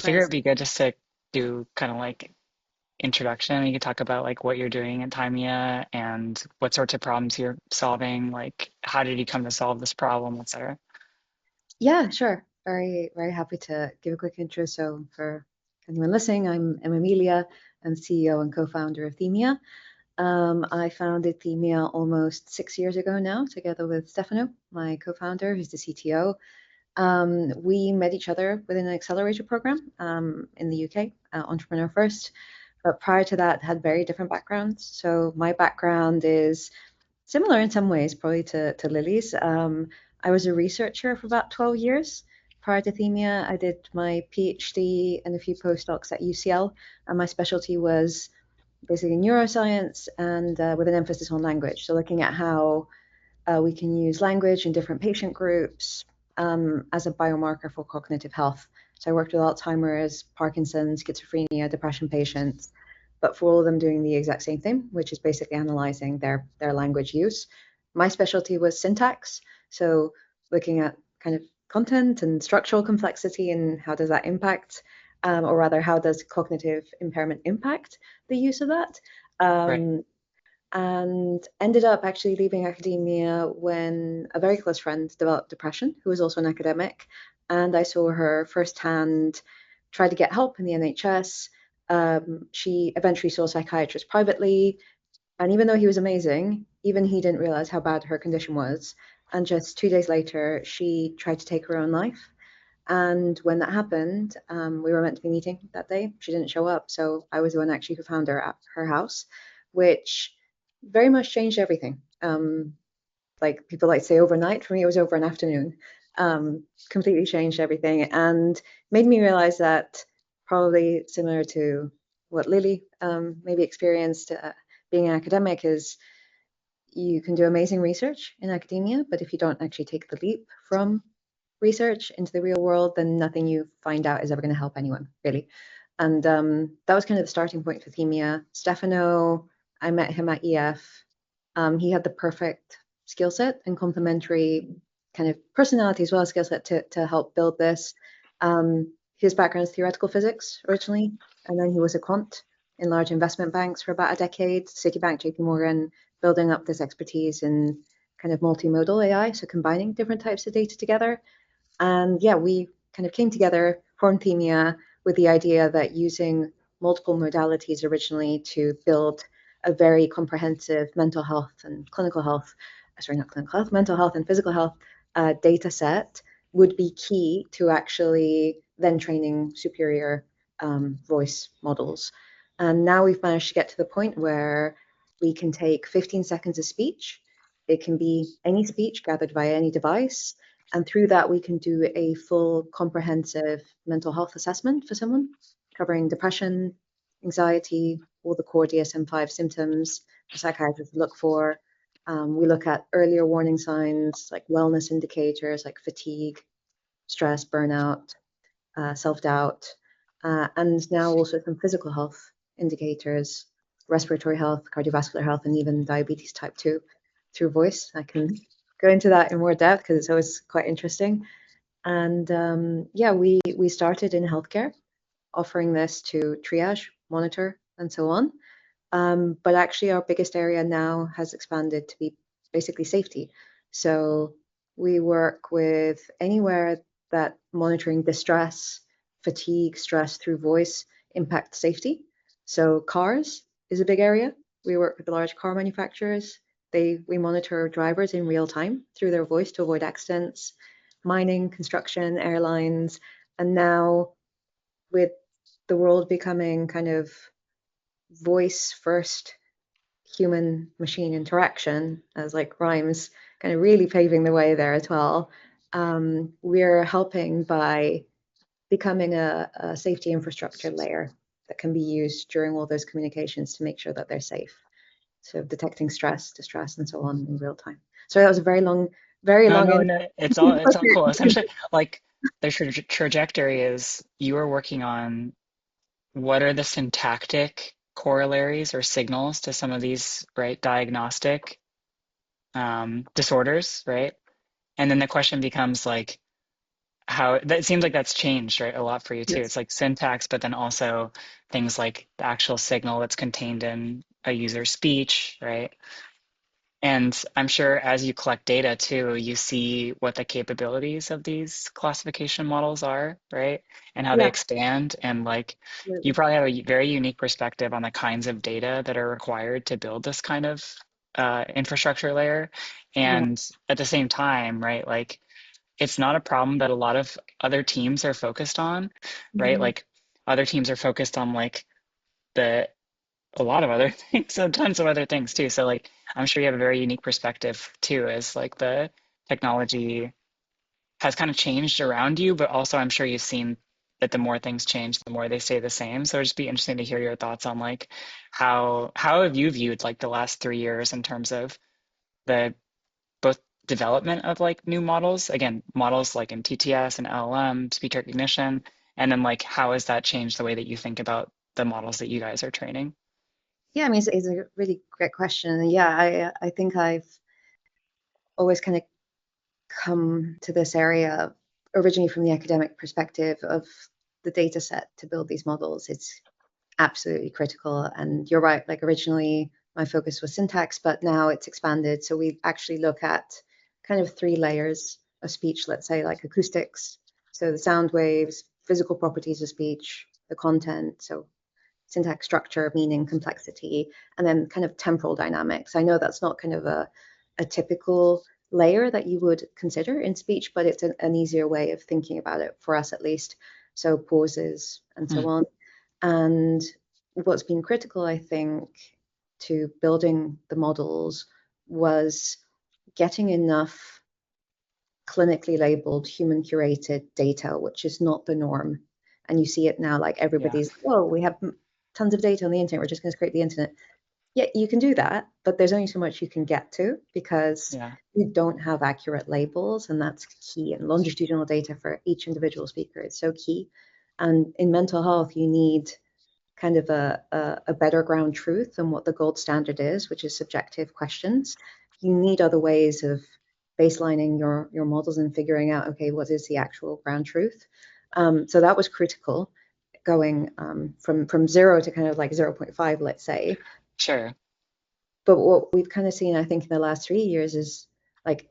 figure Nice. it'd be good just to do kind of like introduction. You could talk about like what you're doing at Thymia and what sorts of problems you're solving, like how did you come to solve this problem, etc. Yeah, sure. Very, very happy to give a quick intro. So, for anyone listening, I'm Amelia. I'm CEO and co-founder of Thymia. I founded Thymia almost 6 years ago now, together with Stefano, my co-founder, who's the CTO. We met each other within an accelerator program in the UK, Entrepreneur First. But prior to that, had very different backgrounds. So my background is similar in some ways, probably to Lily's. I was a researcher for about 12 years. Prior to Themia, I did my PhD and a few postdocs at UCL, and my specialty was basically neuroscience and with an emphasis on language. So looking at how we can use language in different patient groups as a biomarker for cognitive health. So I worked with Alzheimer's, Parkinson's, schizophrenia, depression patients, but for all of them doing the exact same thing, which is basically analyzing their language use. My specialty was syntax, so looking at kind of content and structural complexity and how does that impact, or rather, how does cognitive impairment impact the use of that? Right. Um, and ended up actually leaving academia when a very close friend developed depression, who was also an academic. And I saw her firsthand try to get help in the NHS. She eventually saw a psychiatrist privately. And even though he was amazing, even he didn't realize how bad her condition was. And just 2 days later, she tried to take her own life. And when that happened, we were meant to be meeting that day. She didn't show up. So I was the one actually who found her at her house, which very much changed everything. Like people like to say overnight, for me, it was over an afternoon. Completely changed everything and made me realize that probably similar to what Lily maybe experienced being an academic is you can do amazing research in academia, but if you don't actually take the leap from research into the real world, then nothing you find out is ever going to help anyone, really. And that was kind of the starting point for Themia. Stefano, I met him at EF. He had the perfect skill set and complementary kind of personality as well as skill set to help build this. His background is theoretical physics originally, and then he was a quant in large investment banks for about a decade, Citibank, JP Morgan, building up this expertise in kind of multimodal AI, so combining different types of data together. And yeah, we kind of came together, formed Themia with the idea that using multiple modalities originally to build a very comprehensive mental health and clinical health, sorry, not clinical health, mental health and physical health data set would be key to actually then training superior voice models. And now we've managed to get to the point where we can take 15 seconds of speech. It can be any speech gathered via any device, and through that, we can do a full comprehensive mental health assessment for someone, covering depression, anxiety, all the core DSM-5 symptoms a psychiatrist look for. We look at earlier warning signs like wellness indicators like fatigue, stress, burnout, self-doubt, and now also some physical health indicators, respiratory health, cardiovascular health, and even diabetes type 2 through voice. I can go into that in more depth because it's always quite interesting. And yeah, we started in healthcare, offering this to triage, monitor, and so on. But actually, our biggest area now has expanded to be basically safety. So we work with anywhere that monitoring distress, fatigue, stress through voice impact safety. So cars is a big area. We work with the large car manufacturers. We monitor drivers in real time through their voice to avoid accidents, mining, construction, airlines, and now with the world becoming kind of voice first human machine interaction as like Rime's kind of really paving the way there as well. We're helping by becoming a safety infrastructure layer that can be used during all those communications to make sure that they're safe. So detecting stress, distress, and so on in real time. So that was a very No, long no, in. no. It's all cool. Essentially, like the trajectory is you are working on what are the syntactic corollaries or signals to some of these, right, diagnostic disorders, right? And then the question becomes like, how that seems like that's changed, right, a lot for you too. Yes. It's like syntax, but then also things like the actual signal that's contained in a user's speech, right? And I'm sure as you collect data too, you see what the capabilities of these classification models are, right? And how they Yeah, expand. And like you absolutely. probably have a very unique perspective on the kinds of data that are required to build this kind of infrastructure layer. Yeah. And at the same time, right, like it's not a problem that a lot of other teams are focused on, right? Mhm. Like other teams are focused on like the a lot of other things, so tons of other things too. So like I'm sure you have a very unique perspective too, as like the technology has kind of changed around you, but also I'm sure you've seen that the more things change, the more they stay the same. So it'd just be interesting to hear your thoughts on like how have you viewed like the last 3 years in terms of the both development of like new models, again, models like in TTS and LLM, speech recognition, and then like how has that changed the way that you think about the models that you guys are training? Yeah, I mean, it's a really great question. And yeah, I think I've always kind of come to this area originally from the academic perspective of the data set to build these models. It's absolutely critical. And you're right, like originally my focus was syntax, but now it's expanded. So we actually look at kind of three layers of speech, let's say like acoustics. So the sound waves, physical properties of speech, the content. So syntax structure, meaning, complexity, and then kind of temporal dynamics. I know that's not kind of a typical layer that you would consider in speech, but it's an easier way of thinking about it for us at least. So pauses and Hmm. so on. And what's been critical, I think, to building the models was getting enough clinically labeled, human curated data, which is not the norm. And you see it now, like Yeah, everybody's, oh, we have tons of data on the internet, we're just going to scrape the internet. Yeah, you can do that, but there's only so much you can get to because yeah, you don't have accurate labels, and that's key. And longitudinal data for each individual speaker is so key. And in mental health, you need kind of a better ground truth than what the gold standard is, which is subjective questions. You need other ways of baselining your models and figuring out, okay, what is the actual ground truth? So that was critical going from zero to kind of like zero 0.5, let's say. sure. But what we've kind of seen, I think, in the last 3 years is like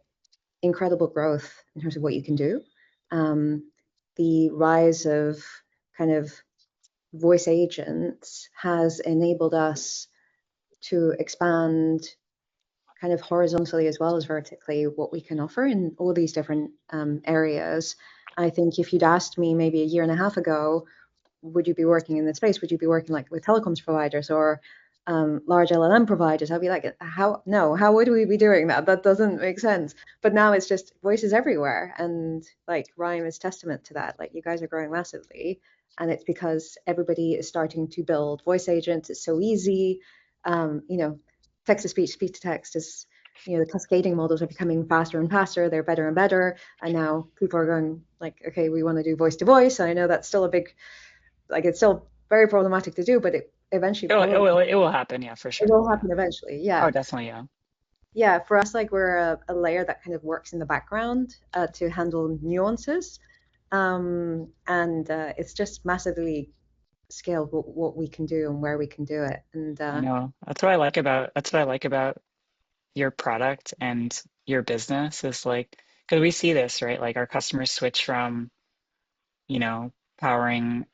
incredible growth in terms of what you can do. Um, the rise of kind of voice agents has enabled us to expand kind of horizontally as well as vertically what we can offer in all these different areas. I think if you'd asked me maybe a year and a half ago, would you be working in this space? Would you be working like with telecoms providers or large LLM providers? I'd be like, how? No, how would we be doing that? That doesn't make sense. But now it's just voices everywhere, and like Rime is testament to that. Like you guys are growing massively, and it's because everybody is starting to build voice agents. It's so easy. You know, text to speech, speech to text is. You know, the cascading models are becoming faster and faster. They're better and better. And now people are going like, okay, we want to do voice to voice. And I know that's still a big like it's still very problematic to do, but it eventually probably It will happen, yeah, for it sure. will Yeah. happen eventually. Oh, Yeah. definitely, yeah. Yeah. For us, like we're a layer that kind of works in the background to handle nuances. And it's just massively scaled what we can do and where we can do it. And I know. That's what I like about your product and your business is like because we see this, right? Like our customers switch from, you know, powering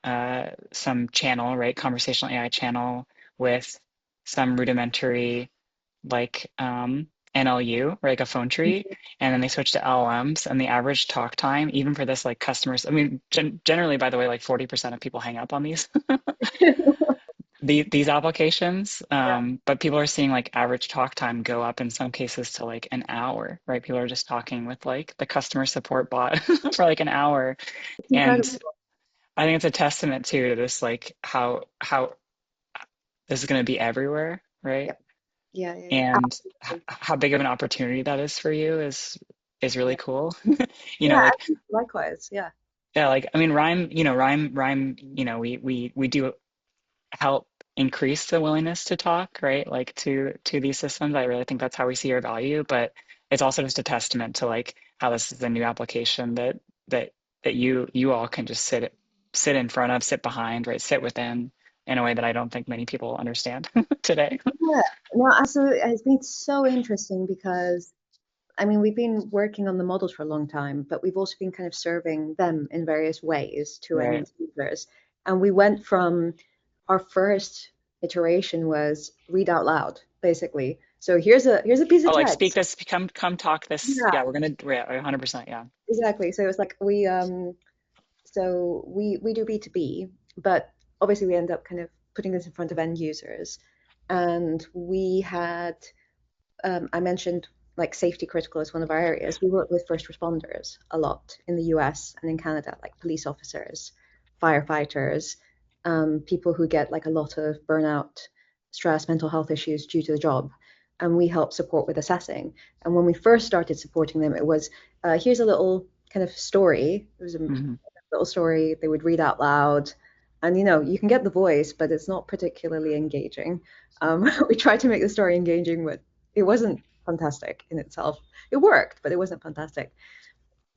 some channel, right? Conversational AI channel with some rudimentary like NLU, right, like a phone tree, and then they switch to LLMs, and the average talk time, even for this like customers, I mean, generally, by the way, like 40% of people hang up on these these applications, yeah, but people are seeing like average talk time go up in some cases to like an hour, right? People are just talking with like the customer support bot for like an hour, it's and incredible. I think it's a testament to this like how this is going to be everywhere, right? Yep. Yeah. Yeah. Yeah. And Absolutely. how big of an opportunity that is for you is really Yeah. cool. You Yeah. know, like Absolutely. Likewise. Yeah. yeah, like I mean, Rhyme, we do help increase the willingness to talk, right? Like to these systems. I really think that's how we see our value, but it's also just a testament to like how this is a new application that that you all can just sit in front of, sit behind, right? Sit within in a way that I don't think many people understand today. Yeah, no, absolutely. It's been so interesting because I mean, we've been working on the models for a long time, but we've also been kind of serving them in various ways to Right. end users. And we went from our first iteration was read out loud, basically. So here's a piece Oh, of like speak text. this, come talk this. Yeah, Yeah, we're gonna, yeah, 100%. Yeah. exactly. So it's like we do B2B, but obviously we end up kind of putting this in front of end users. And we had I mentioned like safety critical is one of our areas. We work with first responders a lot in the US and in Canada, like police officers, firefighters, people who get like a lot of burnout, stress, mental health issues due to the job. And we help support with assessing. And when we first started supporting them, it was here's a little kind of story. It was a Hmm. little story they would read out loud. And you can get the voice, but it's not particularly engaging. We tried to make the story engaging, but it wasn't fantastic in itself. It worked, but it wasn't fantastic.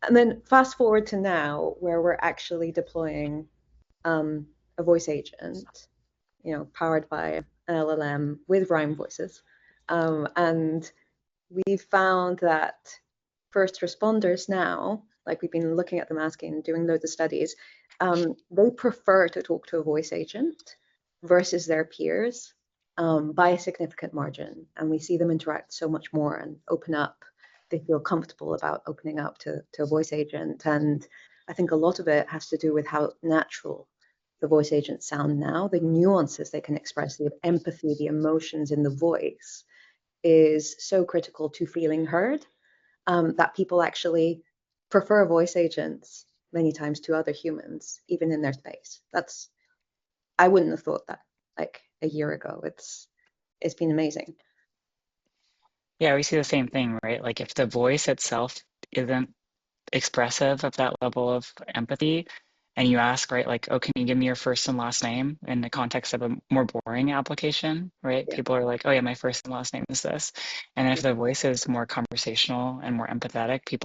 And then fast forward to now, where we're actually deploying a voice agent, powered by an LLM with rhyme voices. And we found that first responders now, like we've been looking at them asking, doing loads of studies, they prefer to talk to a voice agent versus their peers by a significant margin. And we see them interact so much more and open up. They feel comfortable about opening up to a voice agent. And I think a lot of it has to do with how natural the voice agents sound now, the nuances they can express, the empathy, the emotions in the voice is so critical to feeling heard that people actually prefer voice agents many times to other humans, even in their space. I wouldn't have thought that like a year ago. It's been amazing. Yeah, we see the same thing, right? Like if the voice itself isn't expressive of that level of empathy, and you ask, right, like, oh, can you give me your first and last name in the context of a more boring application, right? Yeah, People are like, oh yeah, my first and last name is this. And then if yeah, the voice is more conversational and more empathetic,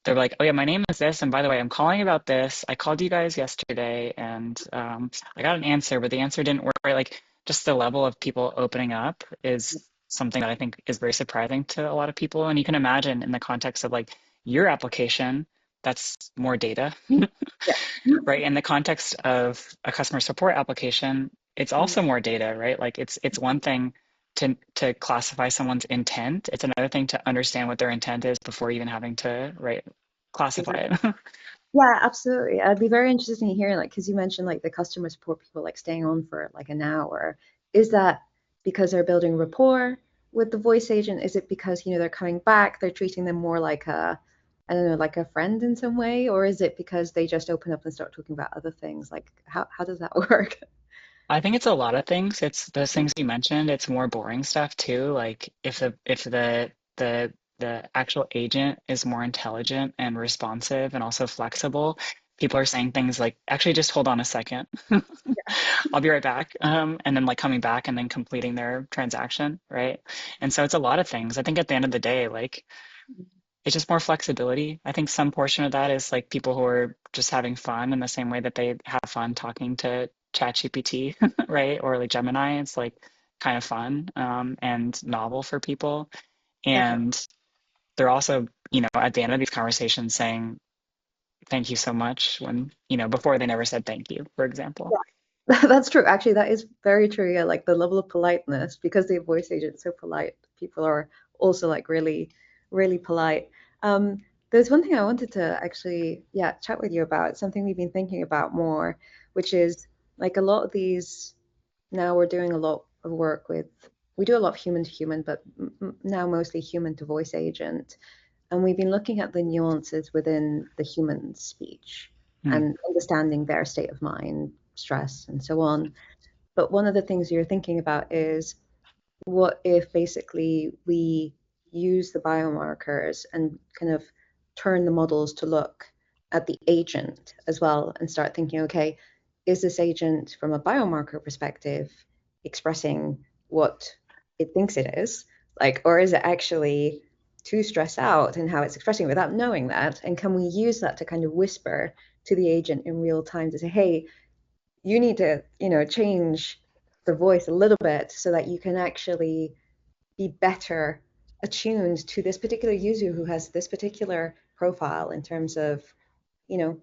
they're like, oh yeah, my name is this, and by the way, I'm calling about this. I called you guys yesterday, and I got an answer, but the answer didn't work, right? Like, just the level of people opening up is something that I think is very surprising to a lot of people. And you can imagine in the context of like your application, that's more data, yeah. right? In the context of a customer support application, it's Mm, also more data, right? Like it's one thing to classify someone's intent. It's another thing to understand what their intent is before even having to, right, classify exactly. it. Yeah, absolutely. I'd be very interested in hearing, like, because you mentioned like the customer support people like staying on for like an hour. Is that because they're building rapport with the voice agent? Is it because, they're coming back, they're treating them more like I don't know, like a friend in some way? Or is it because they just open up and start talking about other things? Like, how does that work? I think it's a lot of things. It's those things you mentioned. It's more boring stuff too. Like if the actual agent is more intelligent and responsive and also flexible, people are saying things like, actually, just hold on a second. I'll be right back. And then like coming back and then completing their transaction, right? And so it's a lot of things. I think at the end of the day, like it's just more flexibility. I think some portion of that is like people who are just having fun in the same way that they have fun talking to ChatGPT, right? Or like Gemini. It's like kind of fun and novel for people. Definitely. And they're also, at the end of these conversations saying thank you so much when, before they never said thank you, for example. That's true. Actually, that is very true. Yeah, like the level of politeness, because the voice agent's so polite, people are also like really, really polite. There's one thing I wanted to actually, yeah, chat with you about, something we've been thinking about more, which is like a lot of these, now we're doing a lot of work with, we do a lot of human to human, but now mostly human to voice agent. And we've been looking at the nuances within the human speech Hmm. and understanding their state of mind, stress, and so on. But one of the things you're thinking about is what if basically we use the biomarkers and kind of turn the models to look at the agent as well and start thinking, okay, is this agent from a biomarker perspective expressing what it thinks it is? Like, or is it actually too stressed out and how it's expressing without knowing that? And can we use that to kind of whisper to the agent in real time to say, hey, you need to, change the voice a little bit so that you can actually be better attuned to this particular user who has this particular profile in terms of, you know,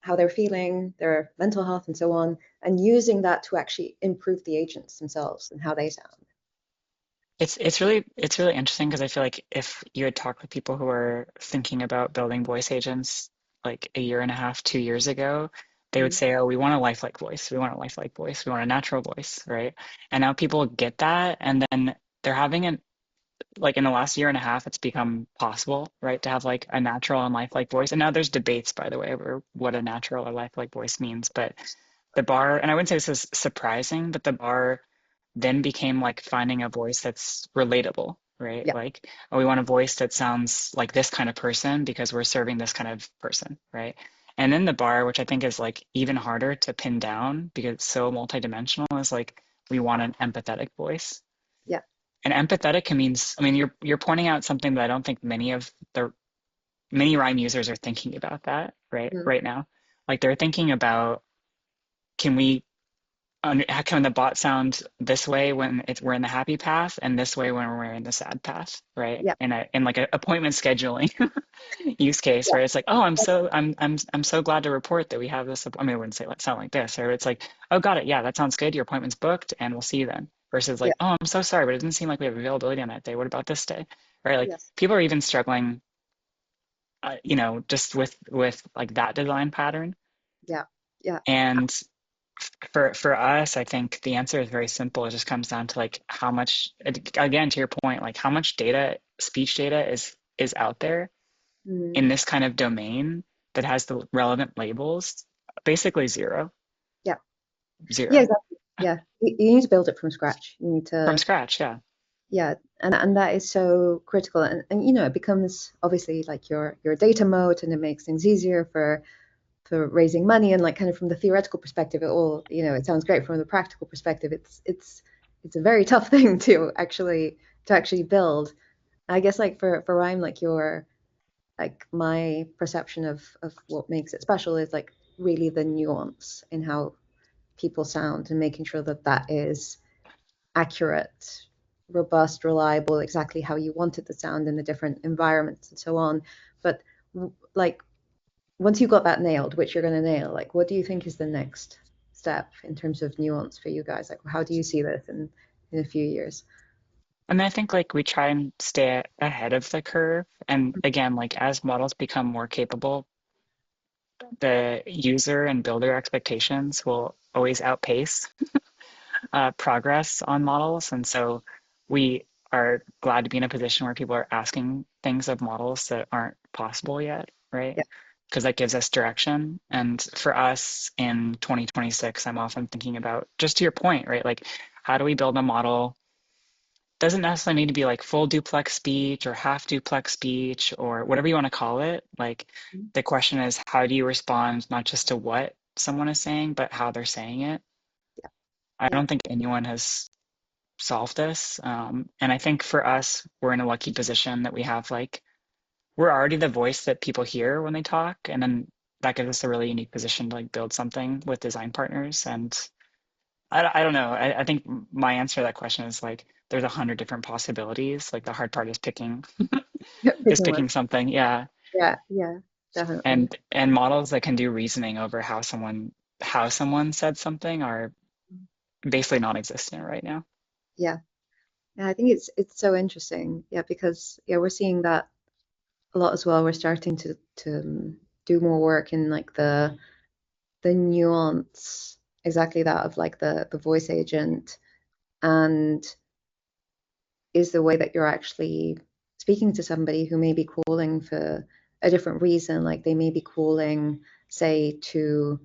how they're feeling, their mental health, and so on, and using that to actually improve the agents themselves and how they sound. It's really interesting because I feel like if you had talked with people who are thinking about building voice agents like a year and a half, 2 years ago, they would Mm. say, "Oh, we want a lifelike voice. We want a lifelike voice. We want a natural voice," right? And now people get that, and then they're having an like in the last year and a half, it's become possible, right, to have like a natural and lifelike voice. And now there's debates, by the way, over what a natural or lifelike voice means. But the bar, and I wouldn't say this is surprising, but the bar then became like finding a voice that's relatable, right? Yeah. Like, oh, we want a voice that sounds like this kind of person because we're serving this kind of person, right? And then the bar, which I think is like even harder to pin down because it's so multidimensional, is like we want an empathetic voice. Yeah. And empathetic can means, I mean, you're pointing out something that I don't think many Rhyme users are thinking about that Mm. right now. Like they're thinking about, can we how can the bot sound this way when we're in the happy path and this way when we're in the sad path, right? Yeah. In like a appointment scheduling use case, Yeah. right? It's like, oh, I'm so glad to report that we have this. I mean, I wouldn't say it sound like this, or it's like, oh, got it, yeah, that sounds good. Your appointment's booked, and we'll see you then. Versus Yeah. like, oh, I'm so sorry, but it doesn't seem like we have availability on that day. What about this day, right? Like Yes. people are even struggling, just with like that design pattern. Yeah. Yeah. And for us, I think the answer is very simple. It just comes down to like how much, again, to your point, like how much data, speech data is out there Mm. in this kind of domain that has the relevant labels. Basically zero, Yeah. Yeah, zero exactly. Yeah. You need to build it from scratch. You need from to, scratch. Yeah. yeah, and that is so critical. And it becomes obviously like your data moat, and it makes things easier for raising money. And like kind of from the theoretical perspective, it sounds great. From the practical perspective, it's a very tough thing to actually build. I guess like for Rhyme, like my perception of what makes it special is like really the nuance in how people sound and making sure that that is accurate, robust, reliable, exactly how you want it to sound in the different environments and so on. But like once you got that nailed, which you're going to nail, like what do you think is the next step in terms of nuance for you guys? Like how do you see this in a few years? And I think like we try and stay ahead of the curve. And again, like as models become more capable, the user and builder expectations will always outpace progress on models. And so we are glad to be in a position where people are asking things of models that aren't possible yet, right? Yeah. Because that gives us direction. And for us in 2026, I'm often thinking about, just to your point, right? Like, how do we build a model? Doesn't necessarily need to be like full duplex speech or half duplex speech or whatever you want to call it. Like, the question is, how do you respond not just to what someone is saying, but how they're saying it? Yeah. I Yeah. don't think anyone has solve this. And I think for us, we're in a lucky position that we have like, we're already the voice that people hear when they talk. And then that gives us a really unique position to like build something with design partners. And I don't know. I think my answer to that question is like, there's 100 different possibilities. Like the hard part is Picking one. picking something. Yeah. Yeah. Yeah. Definitely. And models that can do reasoning over how someone said something are basically non-existent right now. Yeah. Yeah. I think it's so interesting. Yeah, because yeah, we're seeing that a lot as well. We're starting to do more work in like the nuance, exactly that of like the voice agent, and is the way that you're actually speaking to somebody who may be calling for a different reason, like they may be calling, say, to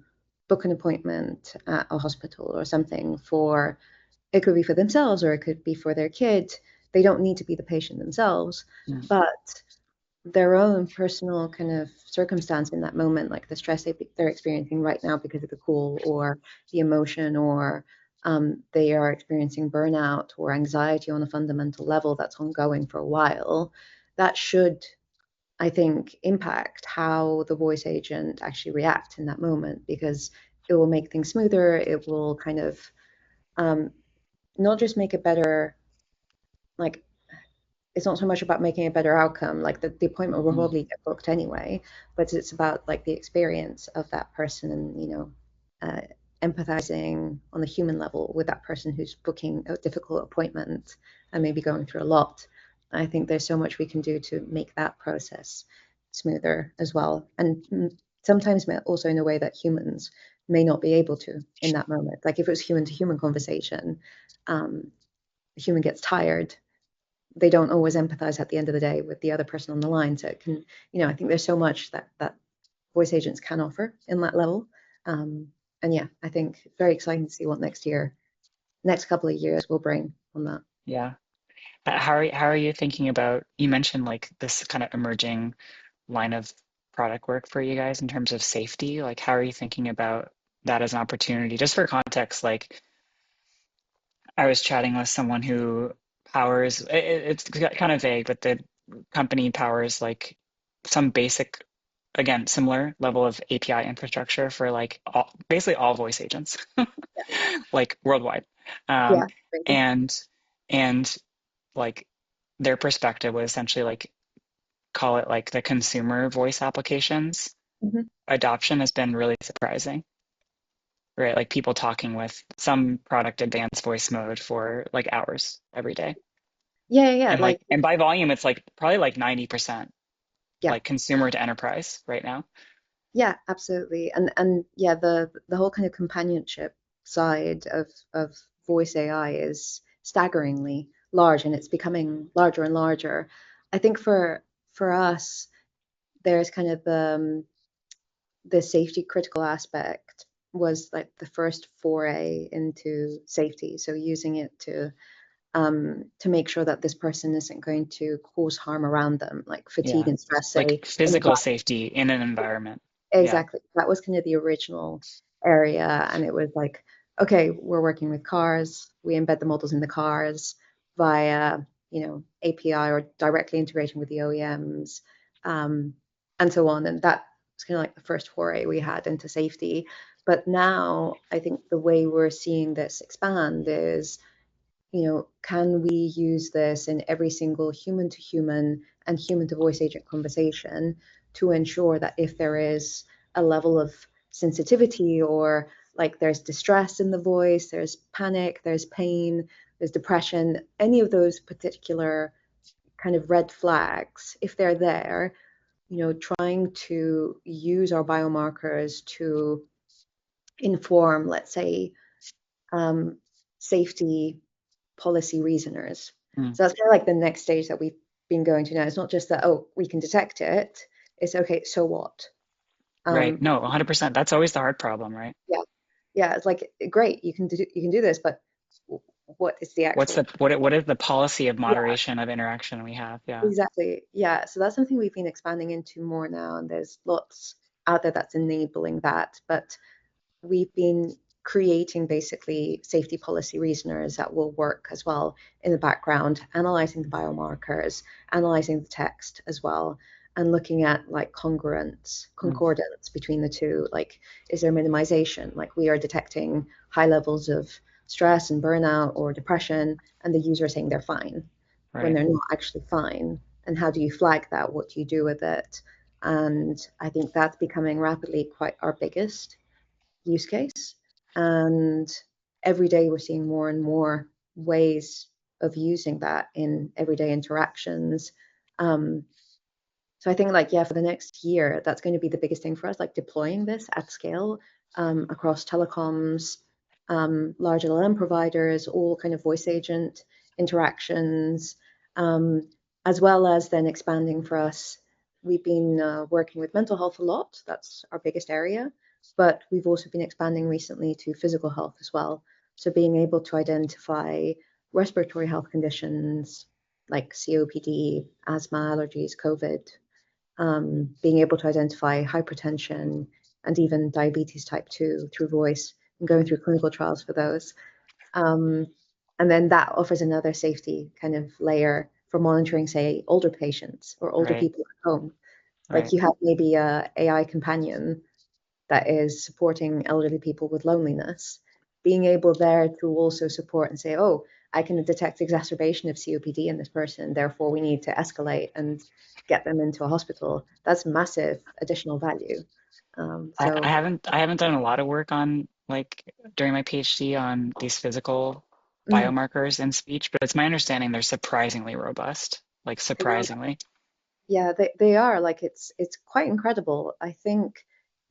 book an appointment at a hospital or something. For it could be for themselves or it could be for their kid. They don't need to be the patient themselves, Mm. but their own personal kind of circumstance in that moment, like the stress they're experiencing right now because of the call, or the emotion, or they are experiencing burnout or anxiety on a fundamental level that's ongoing for a while. that should, I think, impact how the voice agent actually react in that moment, because it will make things smoother. It will kind of um, not just make it better, like it's not so much about making a better outcome, like the appointment will Mm. probably get booked anyway, but it's about like the experience of that person, and uh, empathizing on the human level with that person who's booking a difficult appointment and maybe going through a lot. I think there's so much we can do to make that process smoother as well, and sometimes also in a way that humans may not be able to in that moment. Like if it was human to human conversation, um, the human gets tired, they don't always empathize at the end of the day with the other person on the line. So it can, I think there's so much that voice agents can offer in that level. Um, and yeah, I think very exciting to see what next couple of years will bring on that. Yeah. How are you thinking about, you mentioned like this kind of emerging line of product work for you guys in terms of safety? Like how are you thinking about that as an opportunity? Just for context, like I was chatting with someone who powers, it's kind of vague, but the company powers like some basic, again, similar level of API infrastructure for like basically all voice agents, like worldwide. Yeah, Um, crazy. and and like their perspective was essentially like call it like the consumer voice applications Hmm. adoption has been really surprising, right? Like people talking with some product advanced voice mode for like hours every day. Yeah, yeah, yeah. And Like, like, and by volume, it's like probably like 90% yeah, like consumer to enterprise right now. yeah, absolutely. And yeah, the whole kind of companionship side of voice AI is staggeringly large, and it's becoming larger and larger. I think for us, there's kind of the safety critical aspect was like the first foray into safety. So using it to make sure that this person isn't going to cause harm around them, like fatigue Yeah. and stress, Like say, in a physical class. safety in an environment. Yeah. Exactly. That was kind of the original area. And it was like, okay, we're working with cars. We embed the models in the cars via, API or directly integrating with the OEMs, um, and so on. And that was kind of like the first foray we had into safety. But now I think the way we're seeing this expand is, can we use this in every single human to human and human to voice agent conversation to ensure that if there is a level of sensitivity, or like there's distress in the voice, there's panic, there's pain, there's depression, any of those particular kind of red flags, if they're there, trying to use our biomarkers to inform, let's say, um, safety policy reasoners. Mm. So that's kind of like the next stage that we've been going to now. It's not just that, oh, we can detect it. It's okay, so what? Right. Um, No, 100%. That's always the hard problem, right? yeah, yeah. It's like great, you can do this, but what is the What's actual? the what is the policy of Yeah, moderation of interaction we have? Yeah. exactly. Yeah. So that's something we've been expanding into more now, and there's lots out there that's enabling that. But we've been creating basically safety policy reasoners that will work as well in the background, analyzing the biomarkers, analyzing the text as well, and looking at like Mm. concordance between the two. Like, is there minimization? Like, we are detecting high levels of stress and burnout or depression, and the user is saying they're fine when Right. they're not actually fine. And how do you flag that? What do you do with it? And I think that's becoming rapidly quite our biggest use case. And every day we're seeing more and more ways of using that in everyday interactions. Um, so I think, like, yeah, for the next year, that's going to be the biggest thing for us, like deploying this at scale across telecoms, large LLM providers, all kind of voice agent interactions, um, as well as then expanding for us. We've been working with mental health a lot. That's our biggest area. But we've also been expanding recently to physical health as well. So being able to identify respiratory health conditions like COPD, asthma, allergies, COVID, being able to identify hypertension and even diabetes type 2 through voice, and going through clinical trials for those. Um, and then that offers another safety kind of layer for monitoring, say, older patients or older Right. people at home. Like Right. you have maybe a AI companion that is supporting elderly people with loneliness, being able there to also support and say, oh, I can detect exacerbation of COPD in this person, therefore we need to escalate and get them into a hospital. That's massive additional value. I So, haven't done a lot of work on like during my PhD on these physical mm, biomarkers in speech, but it's my understanding they're surprisingly robust. Like they are, surprisingly. yeah, they are like it's quite incredible. I think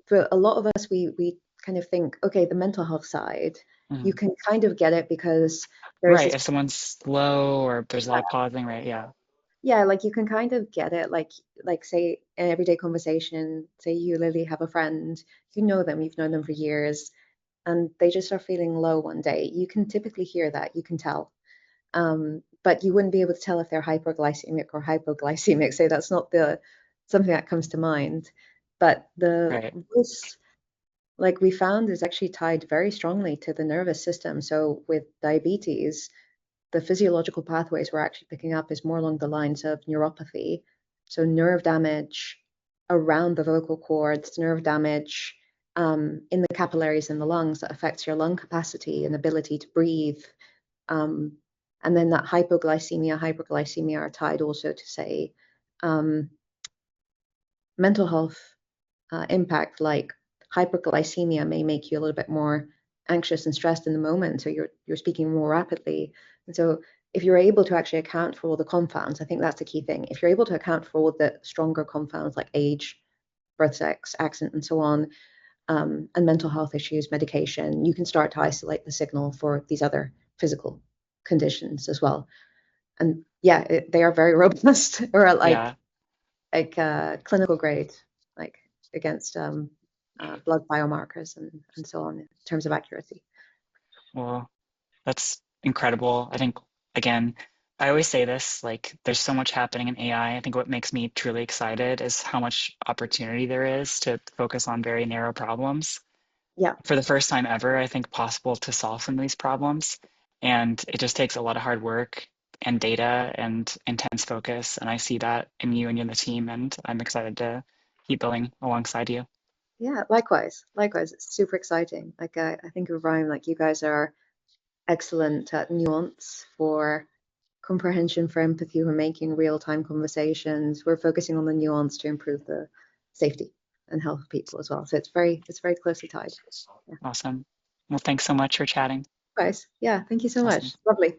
for a lot of us, we kind of think, okay, the mental health side, you Mhm. can kind of get it because there's Right. this. If someone's slow or there's a lot of pausing, right? Yeah. Yeah, like you can kind of get it, like say in everyday conversation, say you literally have a friend, you know them, you've known them for years, and they just are feeling low one day. You can typically hear that, you can tell. But you wouldn't be able to tell if they're hyperglycemic or hypoglycemic. So that's not the something that comes to mind. But the Right. most like we found is actually tied very strongly to the nervous system. So with diabetes, the physiological pathways we're actually picking up is more along the lines of neuropathy. So nerve damage around the vocal cords, nerve damage in the capillaries in the lungs that affects your lung capacity and ability to breathe. Um, and then that hypoglycemia, hyperglycemia are tied also to say um, mental health impact, like hyperglycemia may make you a little bit more anxious and stressed in the moment, so you're speaking more rapidly. And so if you're able to actually account for all the confounds, I think that's the key thing. If you're able to account for all the stronger confounds like age, birth, sex, accent, and so on, and mental health issues, medication, you can start to isolate the signal for these other physical conditions as well. And yeah, they are very robust, or Yeah. clinical grade, like against blood biomarkers and so on in terms of accuracy. Well, that's incredible. I think, again, I always say this, like, there's so much happening in AI. I think what makes me truly excited is how much opportunity there is to focus on very narrow problems. Yeah, For the first time ever, I think possible to solve some of these problems. And it just takes a lot of hard work and data and intense focus. And I see that in you and in the team, and I'm excited to keep building alongside you. yeah, likewise, it's super exciting. Like I think of Rime, like you guys are excellent at nuance for comprehension, for empathy. We're making real-time conversations. We're focusing on the nuance to improve the safety and health of people as well. So it's very closely tied. Yeah. Awesome. Well, thanks so much for chatting. Guys, yeah, thank you so much. Awesome. Lovely.